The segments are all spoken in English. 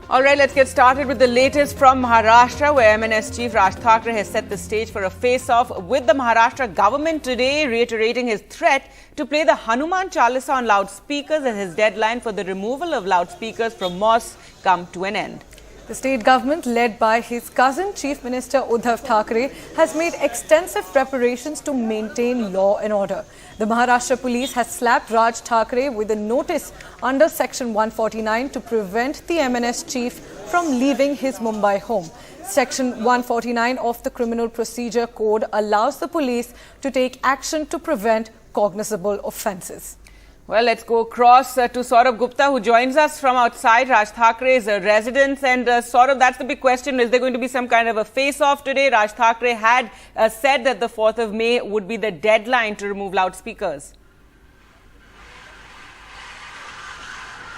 All right, let's get started with the latest from Maharashtra, where MNS Chief Raj Thackeray has set the stage for a face-off with the Maharashtra government today, reiterating his threat to play the Hanuman Chalisa on loudspeakers as his deadline for the removal of loudspeakers from mosques come to an end. The state government, led by his cousin, Chief Minister Uddhav Thackeray, has made extensive preparations to maintain law and order. The Maharashtra police has slapped Raj Thackeray with a notice under Section 149 to prevent the MNS chief from leaving his Mumbai home. Section 149 of the Criminal Procedure Code allows the police to take action to prevent cognizable offences. Well, let's go across to Saurabh Gupta, who joins us from outside Raj Thackeray's residence. And Saurabh, that's the big question. Is there going to be some kind of a face-off today? Raj Thackeray had said that the 4th of May would be the deadline to remove loudspeakers.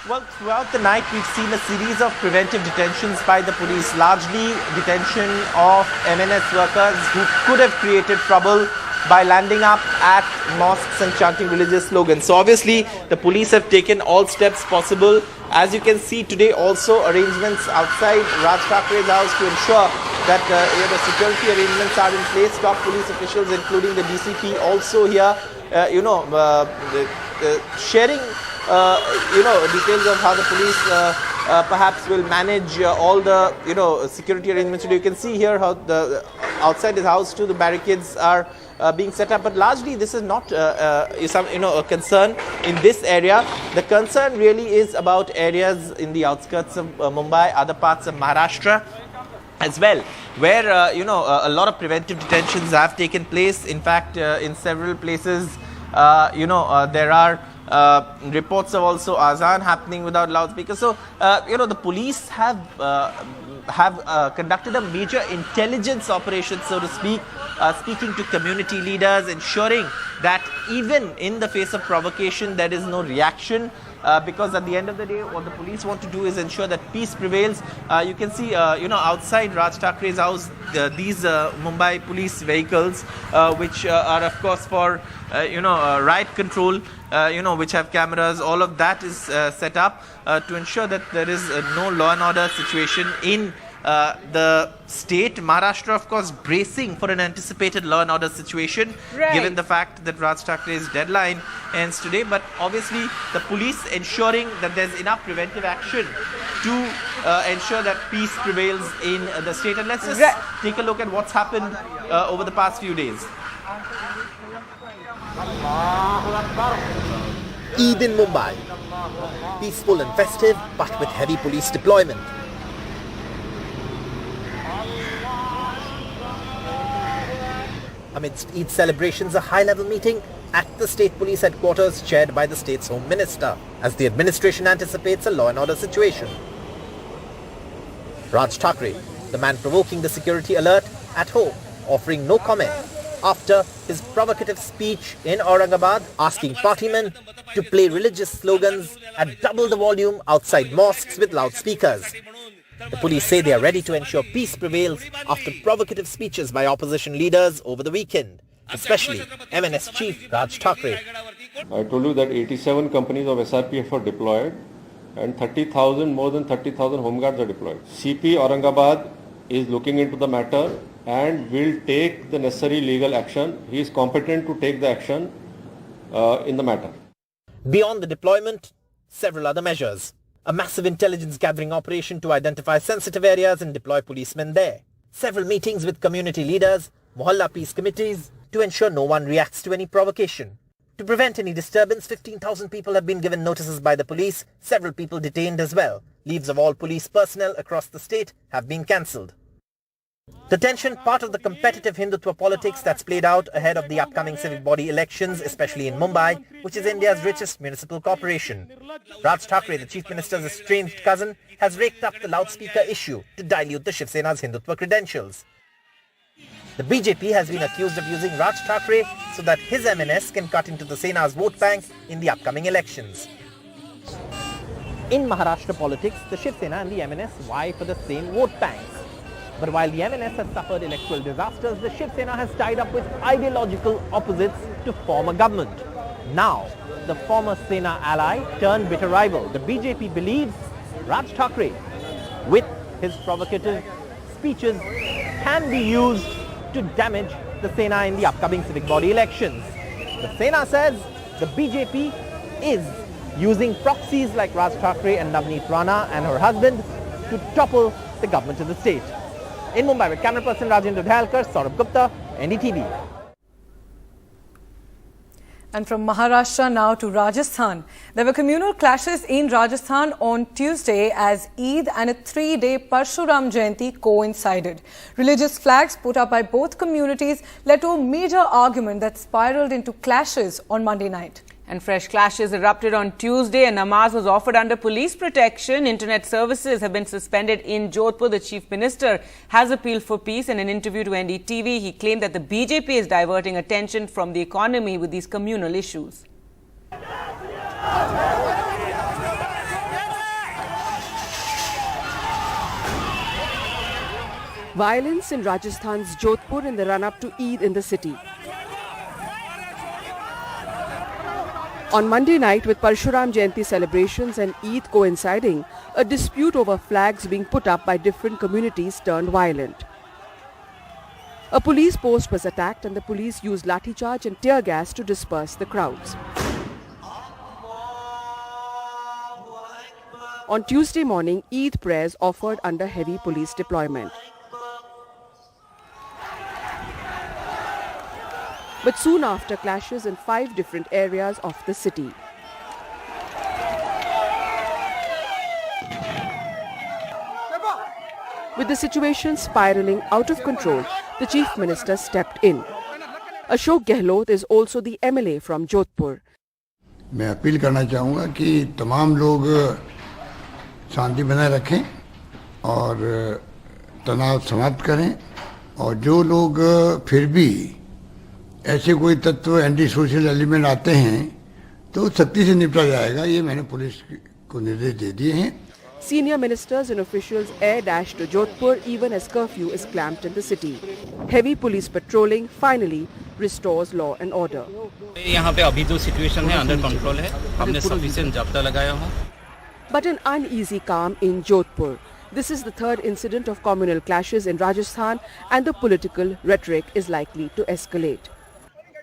Well, throughout the night, we've seen a series of preventive detentions by the police, largely detention of MNS workers who could have created trouble by landing up at mosques and chanting religious slogans. So obviously, the police have taken all steps possible. As you can see today, also arrangements outside Raj Thackerays house to ensure that the security arrangements are in place. Top police officials, including the DCP, also here, sharing details of how the police perhaps will manage all the security arrangements today. You can see here how the outside his house too, the barricades are being set up, but largely this is not a concern in this area. The concern really is about areas in the outskirts of Mumbai, other parts of Maharashtra as well, where a lot of preventive detentions have taken place. In fact, in several places, there are reports of also azan happening without loudspeakers. So, the police have conducted a major intelligence operation, so to speak, speaking to community leaders, ensuring that even in the face of provocation, there is no reaction. Because at the end of the day, what the police want to do is ensure that peace prevails. You can see, outside Raj Thakeray's house, these Mumbai police vehicles, which are of course for, riot control, which have cameras. All of that is set up to ensure that there is no law and order situation in the state. Maharashtra, of course, bracing for an anticipated law and order situation, given the fact that Raj Thakeray's deadline ends today. But obviously, the police ensuring that there's enough preventive action to ensure that peace prevails in the state. And let's just take a look at what's happened over the past few days. Eid in Mumbai. Peaceful and festive, but with heavy police deployment. Amidst Eid celebrations, a high-level meeting at the state police headquarters chaired by the state's home minister, as the administration anticipates a law and order situation. Raj Thackeray, the man provoking the security alert, at home, offering no comment after his provocative speech in Aurangabad, asking partymen to play religious slogans at double the volume outside mosques with loudspeakers. The police say they are ready to ensure peace prevails after provocative speeches by opposition leaders over the weekend, especially MNS Chief Raj Thackeray. I told you that 87 companies of SRPF are deployed and more than 30,000 home guards are deployed. CP Aurangabad is looking into the matter and will take the necessary legal action. He is competent to take the action in the matter. Beyond the deployment, several other measures. A massive intelligence gathering operation to identify sensitive areas and deploy policemen there. Several meetings with community leaders, Mohalla peace committees, to ensure no one reacts to any provocation. To prevent any disturbance, 15,000 people have been given notices by the police, several people detained as well. Leaves of all police personnel across the state have been cancelled. The tension, part of the competitive Hindutva politics that's played out ahead of the upcoming civic body elections, especially in Mumbai, which is India's richest municipal corporation. Raj Thackeray, the Chief Minister's estranged cousin, has raked up the loudspeaker issue to dilute the Shiv Sena's Hindutva credentials. The BJP has been accused of using Raj Thackeray so that his MNS can cut into the Sena's vote bank in the upcoming elections. In Maharashtra politics, the Shiv Sena and the MNS vie for the same vote banks. But while the MNS has suffered electoral disasters, the Shiv Sena has tied up with ideological opposites to form a government. Now, the former Sena ally turned bitter rival, the BJP believes Raj Thackeray with his provocative speeches can be used to damage the Sena in the upcoming civic body elections. The Sena says the BJP is using proxies like Raj Thackeray and Navneet Rana and her husband to topple the government of the state. In Mumbai with camera person Rajendra Dhalkar, Saurabh Gupta, NDTV. And from Maharashtra now to Rajasthan. There were communal clashes in Rajasthan on Tuesday as Eid and a 3-day Parshuram Jayanti coincided. Religious flags put up by both communities led to a major argument that spiraled into clashes on Monday night. And fresh clashes erupted on Tuesday. A namaz was offered under police protection. Internet services have been suspended in Jodhpur. The Chief Minister has appealed for peace. In an interview to NDTV, he claimed that the BJP is diverting attention from the economy with these communal issues. Violence in Rajasthan's Jodhpur in the run-up to Eid in the city. On Monday night, with Parshuram Jayanti celebrations and Eid coinciding, a dispute over flags being put up by different communities turned violent. A police post was attacked and the police used lathi charge and tear gas to disperse the crowds. On Tuesday morning, Eid prayers offered under heavy police deployment. But soon after, clashes in 5 different areas of the city. With the situation spiraling out of control, the Chief Minister stepped in. Ashok Gehlot is also the MLA from Jodhpur. मैं appeal करना चाहूँगा कि तमाम लोग शांति बनाए रखें और तनाव समाप्त करें और जो लोग फिर भी ऐसे कोई तत्व एंटी सोशल एलिमेंट आते हैं तो सख्ती से निपटा जाएगा ये मैंने पुलिस को निर्देश दे दिए हैं. Senior ministers and officials air dash to Jodhpur even as curfew is clamped in the city. Heavy police patrolling finally restores law and order. यहाँ पे अभी जो सिचुएशन है अंडर कंट्रोल है, हमने सफिशिएंट जाब्ता लगाया हुआ. But an uneasy calm in Jodhpur. This is the 3rd incident of communal clashes in Rajasthan and the political rhetoric is likely to escalate.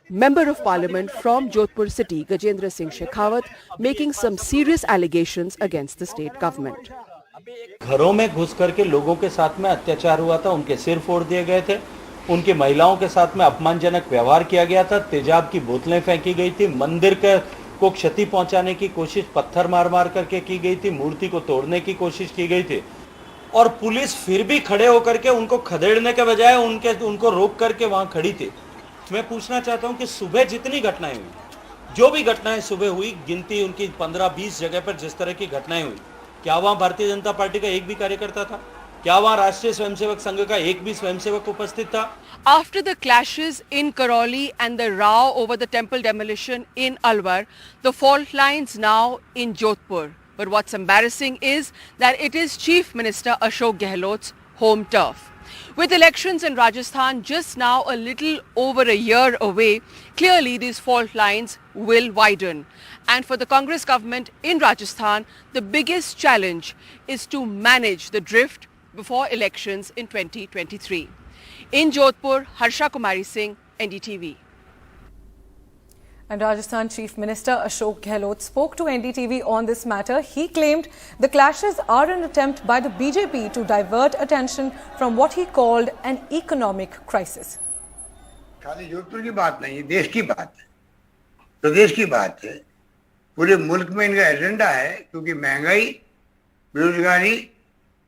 Member of Parliament from Jodhpur city, Gajendra Singh Shekhawat, making some serious allegations against the state government. घरों में घुस करके लोगों के साथ में अत्याचार हुआ था, उनके सिर फोड़ दिए गए थे, उनके महिलाओं के साथ में अपमानजनक व्यवहार किया गया था, तेजाब की बोतलें फेंकी गई थी, मंदिर को क्षति पहुंचाने की कोशिश पत्थर मार मार करके की गई थी, मूर्ति को तोड़ने की कोशिश की गई थी और पुलिस फिर भी खड़े होकर के उनको खदेड़ने के बजाय उनको रोक करके वहां खड़ी थी. मैं पूछना चाहता हूं कि सुबह जितनी घटनाएं हुई, जो भी घटनाएं सुबह हुई, गिनती उनकी 15-20 जगह पर जिस तरह की घटनाएं हुई, क्या वहां भारतीय जनता पार्टी का एक भी कार्यकर्ता था? क्या वहां राष्ट्रीय स्वयंसेवक संघ का एक भी स्वयंसेवक उपस्थित था? After the clashes in Karoli and the row over the temple demolition in Alwar, the fault lines now in Jodhpur. But what's embarrassing is that it is Chief Minister Ashok Gehlot's home turf. With elections in Rajasthan just now a little over a year away, clearly these fault lines will widen. And for the Congress government in Rajasthan, the biggest challenge is to manage the drift before elections in 2023. In Jodhpur, Harsha Kumari Singh, NDTV. And Rajasthan Chief Minister Ashok Gehlot spoke to NDTV on this matter. He claimed the clashes are an attempt by the BJP to divert attention from what he called an economic crisis. खाली जोधपुर की बात नहीं, देश की बात है, प्रदेश की बात है, पूरे मुल्क में इनका एजेंडा है क्योंकि महंगाई, बेरोजगारी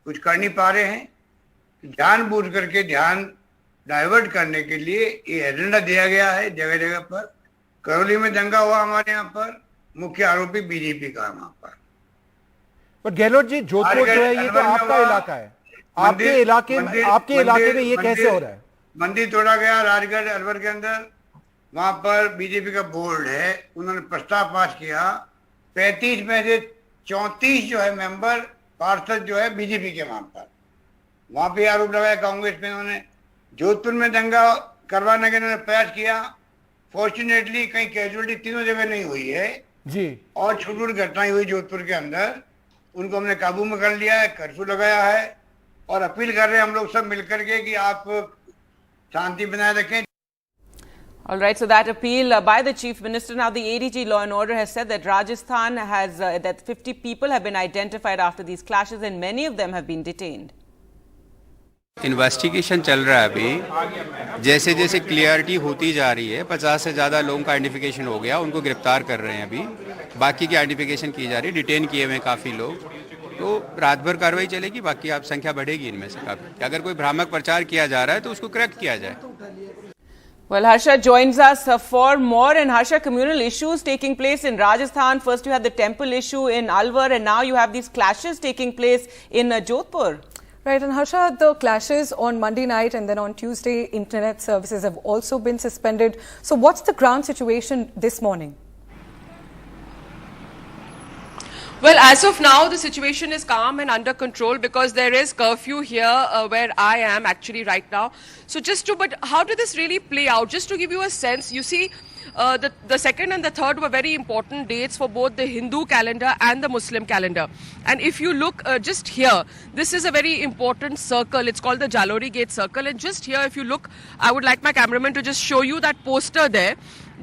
कुछ कर नहीं पा रहे हैं, जानबूझ करके ध्यान डाइवर्ट करने के लिए ये एजेंडा दिया गया है. जगह जगह पर करौली में दंगा हुआ हमारे यहाँ पर, मुख्य आरोपी बीजेपी का वहां पर. पर गहलोत जी, जोधपुर जो है ये तो आपका इलाका है, आपके इलाके में ये कैसे हो रहा है? मंदिर तोड़ा गया राजगढ़ अलवर के अंदर, वहां पर बीजेपी का बोर्ड है, उन्होंने प्रस्ताव पास किया, 35 में से 34 जो है मेंबर पार्षद जो है बीजेपी के वहां पे आरोप लगाया कांग्रेस में. उन्होंने जोधपुर में दंगा करवाने का उन्होंने प्रयास किया. फॉर्चुनेटली कहीं कैजुअलिटी तीनों जगह नहीं हुई है जी, और छोटी छोटी घटनाएं हुई जोधपुर के अंदर. उनको हमने काबू में कर लिया है, कर्फ्यू लगाया है और अपील कर रहे हैं हम लोग सब मिलकर के कि आप शांति बनाए रखें. All right, so that appeal by the Chief Minister. Now, the ADG Law and Order has said that Rajasthan has, that 50 people have been identified after these clashes and many of them have been detained. Investigation चल रहा है अभी. जैसे जैसे clarity होती जा रही है, 50 से ज़्यादा लोगों का आइडेंटिफिकेशन हो गया, उनको गिरफ्तार कर रहे हैं अभी. बाकी की आइडेंटिफिकेशन की जा रही है, डिटेन किए हुए हैं काफ़ी लोग. तो रात भर कार्रवाई चलेगी, बाकी आप संख्या बढ़ेगी इनमें से काफ़ी. अगर कोई भ्रामक प्रचार किया जा रहा है तो उसको करेक्ट किया जाए. Well, Harsha joins us for more. And Harsha, communal issues taking place in Rajasthan. First you had the temple issue in Alwar and now you have these clashes taking place in Jodhpur. Right, and Harsha, the clashes on Monday night and then on Tuesday, internet services have also been suspended. So what's the ground situation this morning? Well, as of now, the situation is calm and under control because there is curfew here where I am actually right now. So but how did this really play out? Just to give you a sense, you see, the second and the third were very important dates for both the Hindu calendar and the Muslim calendar. And if you look just here, this is a very important circle. It's called the Jalori Gate Circle. And just here, if you look, I would like my cameraman to just show you that poster there.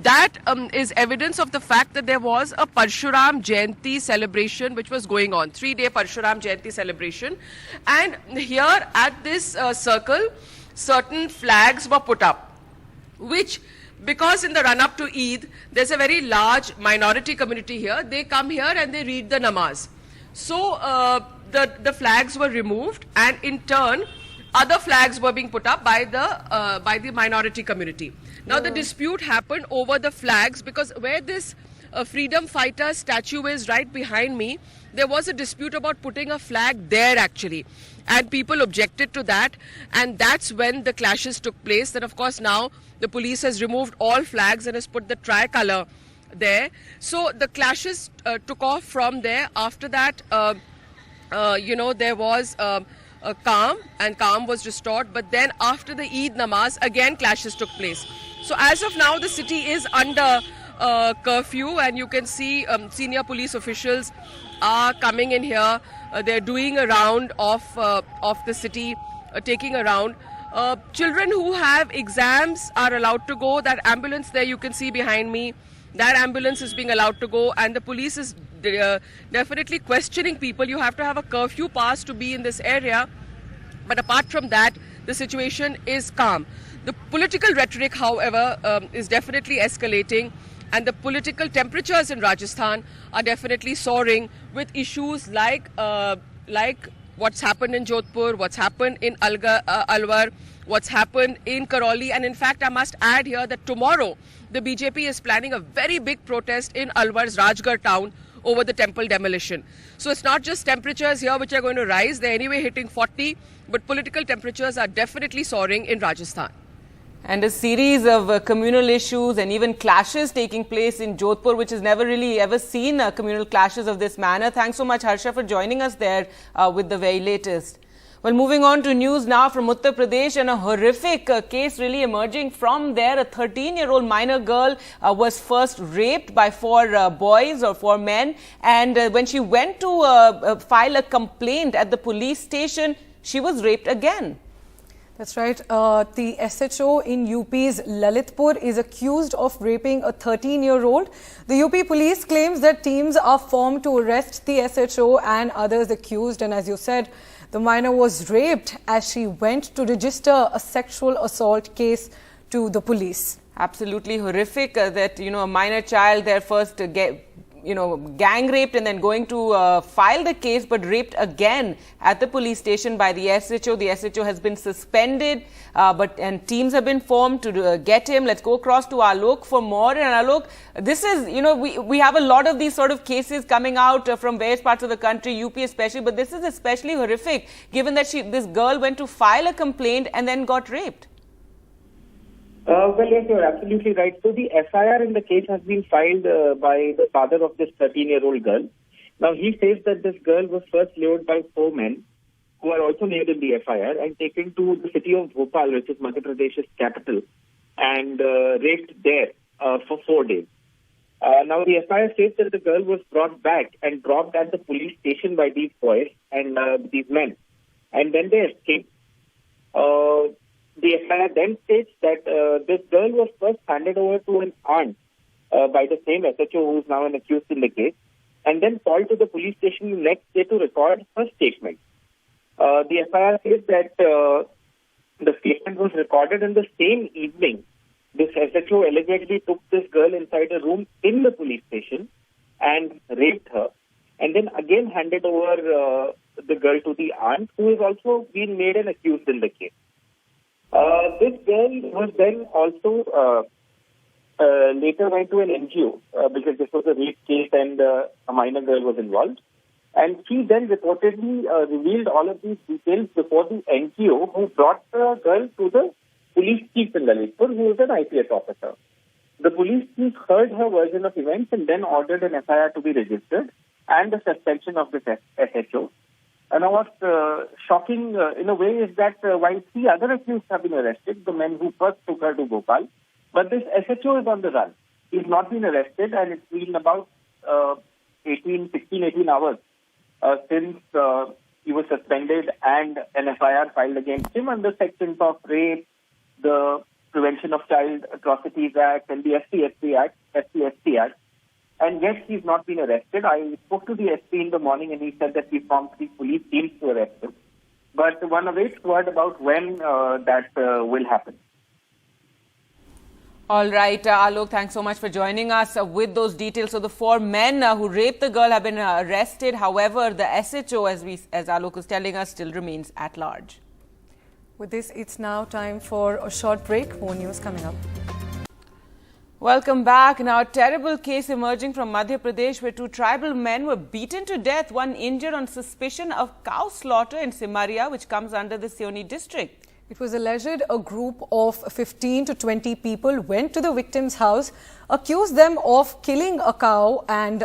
That is evidence of the fact that there was a Parshuram Jayanti celebration which was going on, 3-day Parshuram Jayanti celebration. And here at this circle, certain flags were put up, which, because in the run-up to Eid, there's a very large minority community here. They come here and they read the namaz. So the flags were removed, and in turn, other flags were being put up by the minority community. Now the dispute happened over the flags because where this freedom fighter statue is right behind me, there was a dispute about putting a flag there actually. And people objected to that, and that's when the clashes took place. Then of course now the police has removed all flags and has put the tricolour there. So the clashes took off from there. After that, there was calm, and calm was restored. But then after the Eid namaz, again clashes took place. So as of now, the city is under curfew, and you can see senior police officials are coming in here. They're doing a round of the city, taking a round. Children who have exams are allowed to go. That ambulance there you can see behind me, that ambulance is being allowed to go, and the police is definitely questioning people. You have to have a curfew pass to be in this area. But apart from that, the situation is calm. The political rhetoric, however, is definitely escalating, and the political temperatures in Rajasthan are definitely soaring with issues like what's happened in Jodhpur, what's happened in Alwar, what's happened in Karoli. And in fact, I must add here that tomorrow the BJP is planning a very big protest in Alwar's Rajgarh town over the temple demolition. So it's not just temperatures here which are going to rise. They're anyway hitting 40, but political temperatures are definitely soaring in Rajasthan. And a series of communal issues and even clashes taking place in Jodhpur, which has never really ever seen communal clashes of this manner. Thanks so much, Harsha, for joining us there with the very latest. Well, moving on to news now from Uttar Pradesh, and a horrific case really emerging from there. A 13-year-old minor girl was first raped by 4 boys or 4 men. And when she went to file a complaint at the police station, she was raped again. That's right. The SHO in UP's Lalitpur is accused of raping a 13-year-old. The UP police claims that teams are formed to arrest the SHO and others accused. And as you said, the minor was raped as she went to register a sexual assault case to the police. Absolutely horrific that, a minor child there first gang raped and then going to file the case, but raped again at the police station by the SHO. The SHO has been suspended, and teams have been formed to get him. Let's go across to Alok for more. And Alok, this is, we have a lot of these sort of cases coming out from various parts of the country, UP especially, but this is especially horrific given that this girl went to file a complaint and then got raped. Well, yes, you're absolutely right. So the FIR in the case has been filed by the father of this 13-year-old girl. Now, he says that this girl was first lured by 4 men who are also named in the FIR and taken to the city of Bhopal, which is Madhya Pradesh's capital, and raped there for 4 days. Now, the FIR states that the girl was brought back and dropped at the police station by these boys and these men, and then they escaped. The FIR then states that this girl was first handed over to an aunt by the same SHO who is now an accused in the case, and then called to the police station the next day to record her statement. The FIR says that the statement was recorded in the same evening. This SHO allegedly took this girl inside a room in the police station and raped her, and then again handed over the girl to the aunt, who has also been made an accused in the case. This girl was then also later went to an NGO because this was a rape case and a minor girl was involved. And she then reportedly revealed all of these details before the NGO, who brought the girl to the police chief in Lalitpur, who is an IPS officer. The police chief heard her version of events and then ordered an FIR to be registered and the suspension of the SHO. And what's shocking in a way is that while 3 other accused have been arrested, the men who first took her to Bhopal, but this SHO is on the run. He's not been arrested, and it's been about 18 hours since he was suspended and an FIR filed against him under sections of rape, the Prevention of Child Atrocities Act, and the SC Act. And yet he's not been arrested. I spoke to the SP in the morning and he said that he formed 3 police teams to arrest him. But one awaits word about when that will happen. All right, Alok, thanks so much for joining us with those details. So the 4 men who raped the girl have been arrested. However, the SHO, as Alok was telling us, still remains at large. With this, it's now time for a short break. More news coming up. Welcome back. Now, a terrible case emerging from Madhya Pradesh where 2 tribal men were beaten to death, one injured on suspicion of cow slaughter in Simaria, which comes under the Seoni district. It was alleged a group of 15 to 20 people went to the victim's house, accused them of killing a cow, and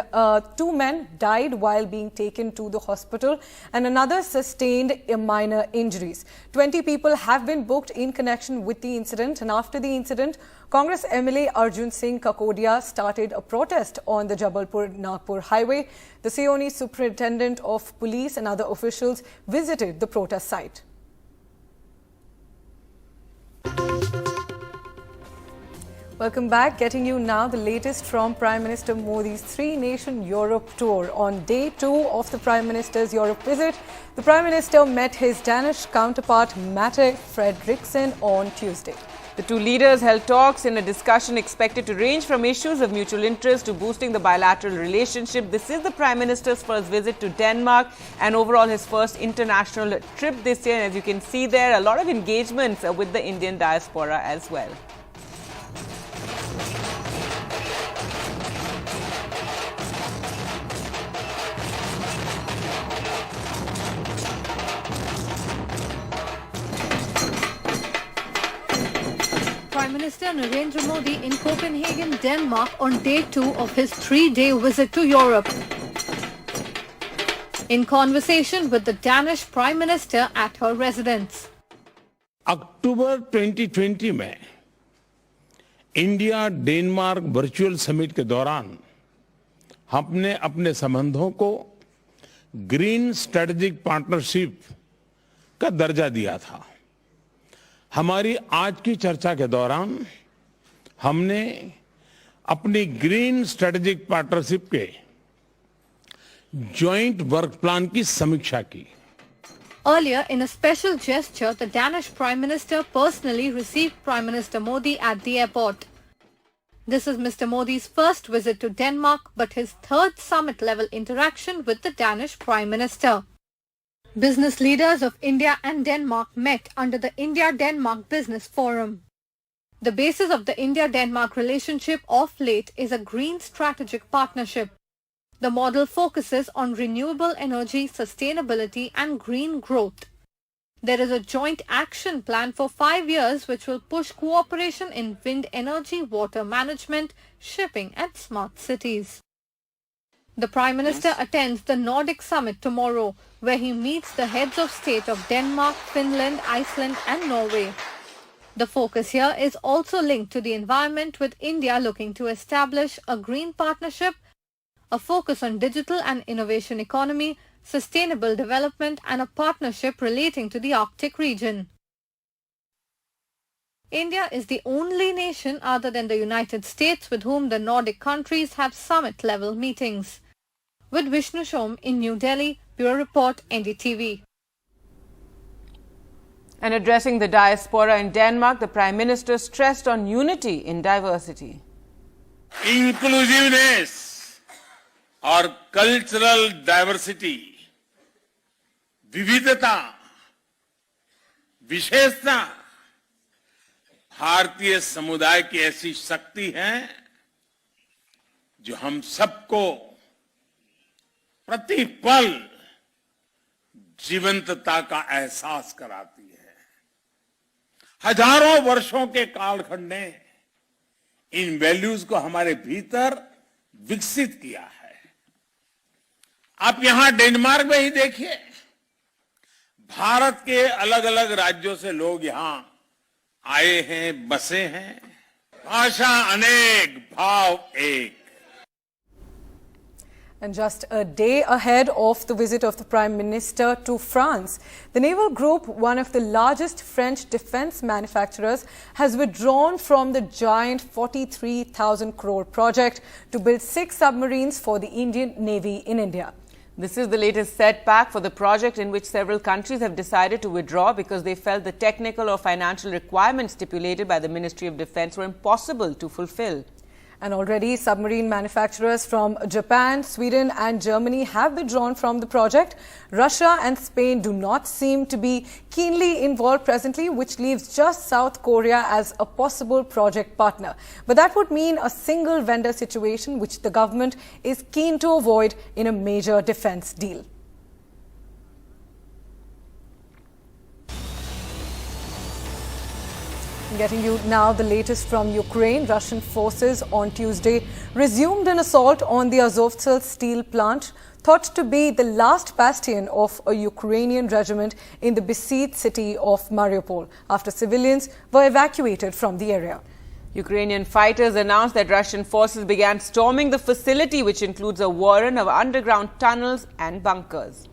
2 men died while being taken to the hospital and another sustained minor injuries. 20 people have been booked in connection with the incident, and after the incident, Congress MLA Arjun Singh Kakodia started a protest on the Jabalpur-Nagpur highway. The Seoni superintendent of police and other officials visited the protest site. Welcome back. Getting you now the latest from Prime Minister Modi's 3-nation Europe tour. On day 2 of the Prime Minister's Europe visit, the Prime Minister met his Danish counterpart Mette Frederiksen on Tuesday. The 2 leaders held talks in a discussion expected to range from issues of mutual interest to boosting the bilateral relationship. This is the Prime Minister's first visit to Denmark and overall his first international trip this year. And as you can see there, a lot of engagements with the Indian diaspora as well. Prime Minister Narendra Modi in Copenhagen, Denmark on day 2 of his 3-day visit to Europe. In conversation with the Danish Prime Minister at her residence. अक्टूबर 2020 में India Denmark virtual summit के दौरान हमने अपने संबंधों को green strategic partnership का दर्जा दिया था। हमारी आज की चर्चा के दौरान हमने अपनी ग्रीन स्ट्रेटेजिक पार्टनरशिप के जॉइंट वर्क प्लान की समीक्षा की। Earlier, in a special gesture, the Danish Prime Minister personally received Prime Minister Modi at the airport. This is Mr. Modi's first visit to Denmark, but his 3rd summit-level interaction with the Danish Prime Minister. Business leaders of India and Denmark met under the India-Denmark Business Forum. The basis of the India-Denmark relationship of late is a green strategic partnership. The model focuses on renewable energy, sustainability and green growth. There is a joint action plan for 5 years which will push cooperation in wind energy, water management, shipping and smart cities. The Prime Minister attends the Nordic Summit tomorrow, where he meets the heads of state of Denmark, Finland, Iceland and Norway. The focus here is also linked to the environment, with India looking to establish a green partnership, a focus on digital and innovation economy, sustainable development, and a partnership relating to the Arctic region. India is the only nation other than the United States with whom the Nordic countries have summit-level meetings. With Vishnu Shom in New Delhi, Bureau Report, NDTV. And addressing the diaspora in Denmark, the Prime Minister stressed on unity in diversity. Inclusiveness or cultural diversity, विविधता, विशेषता भारतीय समुदाय की ऐसी शक्ति है जो हम सबको प्रतिपल जीवंतता का एहसास कराती है। हजारों वर्षों के कालखंड ने इन वैल्यूज को हमारे भीतर विकसित किया है। आप यहां डेनमार्क में ही देखिए, भारत के अलग अलग राज्यों से लोग यहां आए हैं, बसे हैं। भाषा अनेक, भाव एक। And just a day ahead of the visit of the Prime Minister to France, the naval group, one of the largest French defence manufacturers, has withdrawn from the giant 43,000 crore project to build 6 submarines for the Indian Navy in India. This is the latest setback for the project, in which several countries have decided to withdraw because they felt the technical or financial requirements stipulated by the Ministry of Defence were impossible to fulfill. And already submarine manufacturers from Japan, Sweden and Germany have withdrawn from the project. Russia and Spain do not seem to be keenly involved presently, which leaves just South Korea as a possible project partner. But that would mean a single vendor situation, which the government is keen to avoid in a major defence deal. Getting you now the latest from Ukraine. Russian forces on Tuesday resumed an assault on the Azovstal steel plant, thought to be the last bastion of a Ukrainian regiment in the besieged city of Mariupol, after civilians were evacuated from the area. Ukrainian fighters announced that Russian forces began storming the facility, which includes a warren of underground tunnels and bunkers.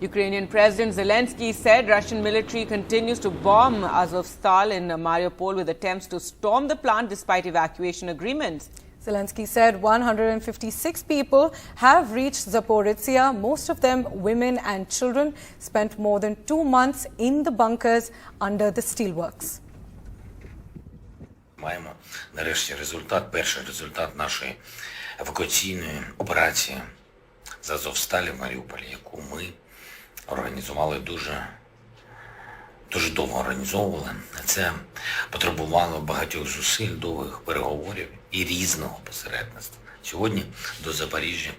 Ukrainian President Zelensky said Russian military continues to bomb Azovstal in Mariupol with attempts to storm the plant despite evacuation agreements. Zelensky said 156 people have reached Zaporizhia, most of them women and children, spent more than 2 months in the bunkers under the steelworks. Маємо нарешті результат, перший результат нашої евакуаційної операції з Азовсталі в Маріуполі, яку ми організували дуже довго організовували. Це потребувало багатьох зусиль, довгих переговорів і різного посередництва. Сьогодні до Запоріжжя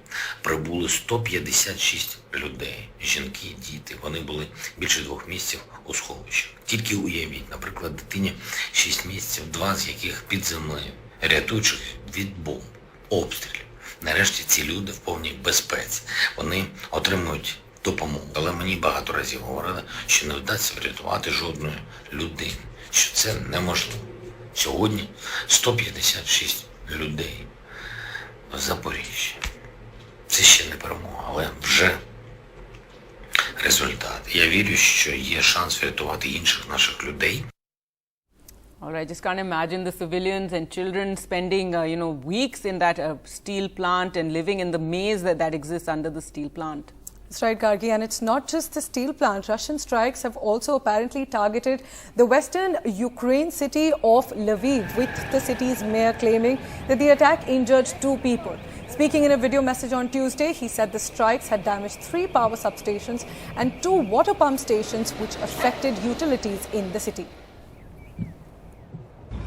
прибули 156 людей, жінки, діти. Вони були більше 2 місяців у сховищах. Тільки уявіть, наприклад, дитині 6 місяців, 2 з яких під землею, рятуючих від бомб, обстрілів. Нарешті ці люди в повній безпеці. Вони отримують допомогу. Але мені багато разів говорили, що не вдасться врятувати жодної людини, що це неможливо. Сьогодні 156 людей в Запоріжжі. Це ще не перемога, але вже результат. Я вірю, що є шанс врятувати інших наших людей. All right, just can't imagine the civilians and children spending, weeks in that steel plant and living in the maze that exists under the steel plant. That's right, Gargi, and it's not just the steel plant. Russian strikes have also apparently targeted the western Ukraine city of Lviv, with the city's mayor claiming that the attack injured 2 people. Speaking in a video message on Tuesday, he said the strikes had damaged 3 power substations and 2 water pump stations, which affected utilities in the city.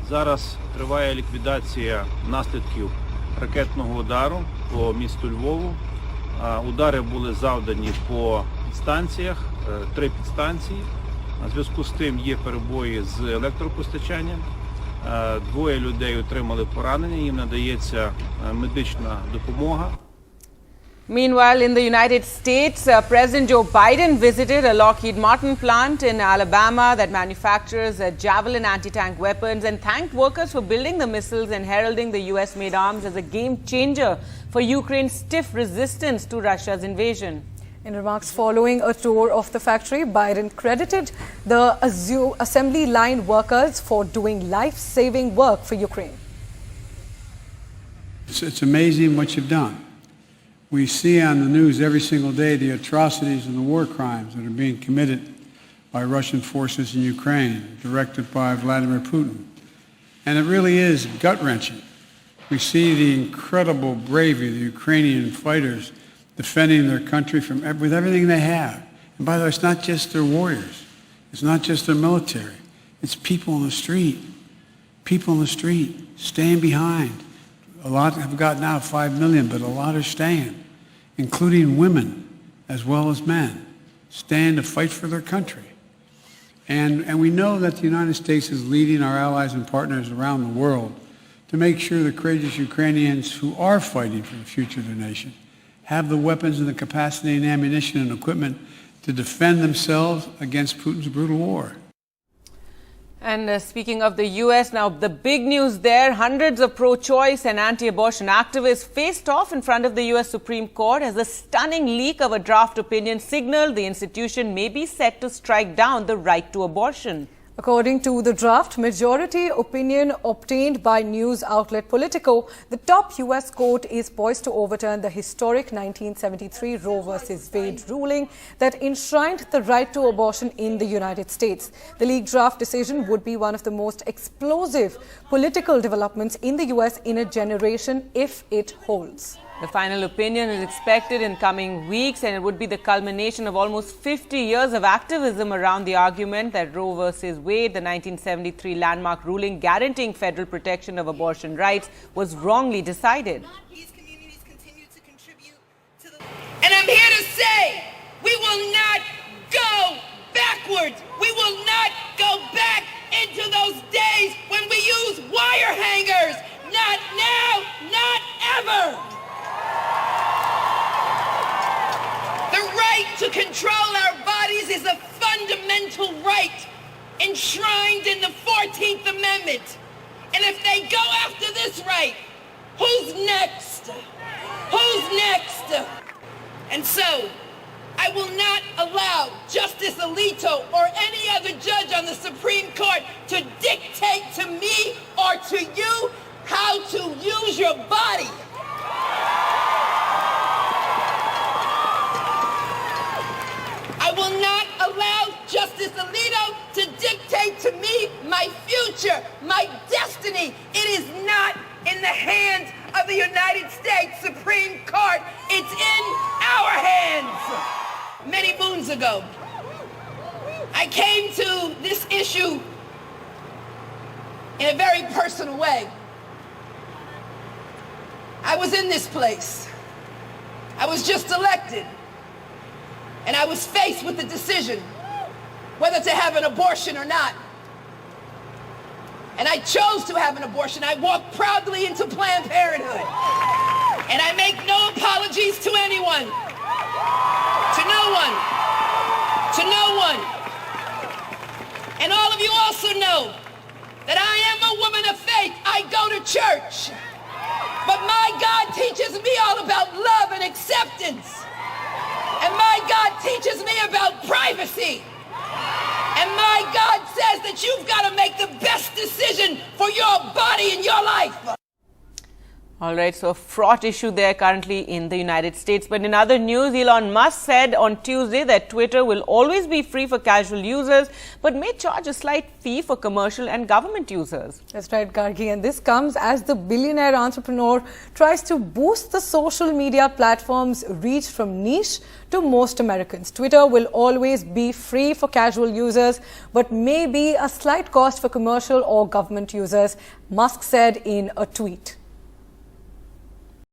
Зараз триває ліквідація наслідків ракетного удару по місту Львову. Удари були завдані по підстанціях, 3 підстанції. У зв'язку з тим є перебої з електропостачанням. 2 людей отримали поранення, їм надається медична допомога. Meanwhile, in the United States, President Joe Biden visited a Lockheed Martin plant in Alabama that manufactures Javelin anti-tank weapons and thanked workers for building the missiles and heralding the U.S.-made arms as a game changer for Ukraine's stiff resistance to Russia's invasion. In remarks following a tour of the factory, Biden credited the assembly line workers for doing life-saving work for Ukraine. It's amazing what you've done. We see on the news every single day the atrocities and the war crimes that are being committed by Russian forces in Ukraine, directed by Vladimir Putin. And it really is gut-wrenching. We see the incredible bravery of the Ukrainian fighters defending their country with everything they have. And by the way, it's not just their warriors. It's not just their military. It's people in the street. People in the street staying behind. A lot have gotten out, 5 million, but a lot are staying, including women as well as men, staying to fight for their country. And we know that the United States is leading our allies and partners around the world to make sure the courageous Ukrainians who are fighting for the future of their nation have the weapons and the capacity and ammunition and equipment to defend themselves against Putin's brutal war. And speaking of the U.S., now the big news there, hundreds of pro-choice and anti-abortion activists faced off in front of the U.S. Supreme Court as a stunning leak of a draft opinion signaled the institution may be set to strike down the right to abortion. According to the draft majority opinion obtained by news outlet Politico, the top U.S. court is poised to overturn the historic 1973 Roe v. Wade ruling that enshrined the right to abortion in the United States. The leaked draft decision would be one of the most explosive political developments in the U.S. in a generation if it holds. The final opinion is expected in coming weeks, and it would be the culmination of almost 50 years of activism around the argument that Roe v. Wade, the 1973 landmark ruling guaranteeing federal protection of abortion rights, was wrongly decided. And I'm here to say, we will not go backwards. We will not go back into those days when we used wire hangers. Not now, not ever. The right to control our bodies is a fundamental right enshrined in the 14th Amendment. And if they go after this right, who's next? Who's next? And so, I will not allow Justice Alito or any other judge on the Supreme Court to dictate to me or to you how to use your body. I will not allow Justice Alito to dictate to me my future, my destiny. It is not in the hands of the United States Supreme Court. It's in our hands. Many moons ago, I came to this issue in a very personal way. I was in this place. I was just elected. And I was faced with the decision whether to have an abortion or not. And I chose to have an abortion. I walked proudly into Planned Parenthood. And I make no apologies to anyone. To no one. To no one. And all of you also know that I am a woman of faith. I go to church. But my God teaches me all about love and acceptance. And my God teaches me about privacy. And my God says that you've got to make the best decision for your body and your life. All right, so a fraught issue there currently in the United States. But in other news, Elon Musk said on Tuesday that Twitter will always be free for casual users, but may charge a slight fee for commercial and government users. That's right, Gargi. And this comes as the billionaire entrepreneur tries to boost the social media platform's reach from niche to most Americans. Twitter will always be free for casual users, but may be a slight cost for commercial or government users, Musk said in a tweet.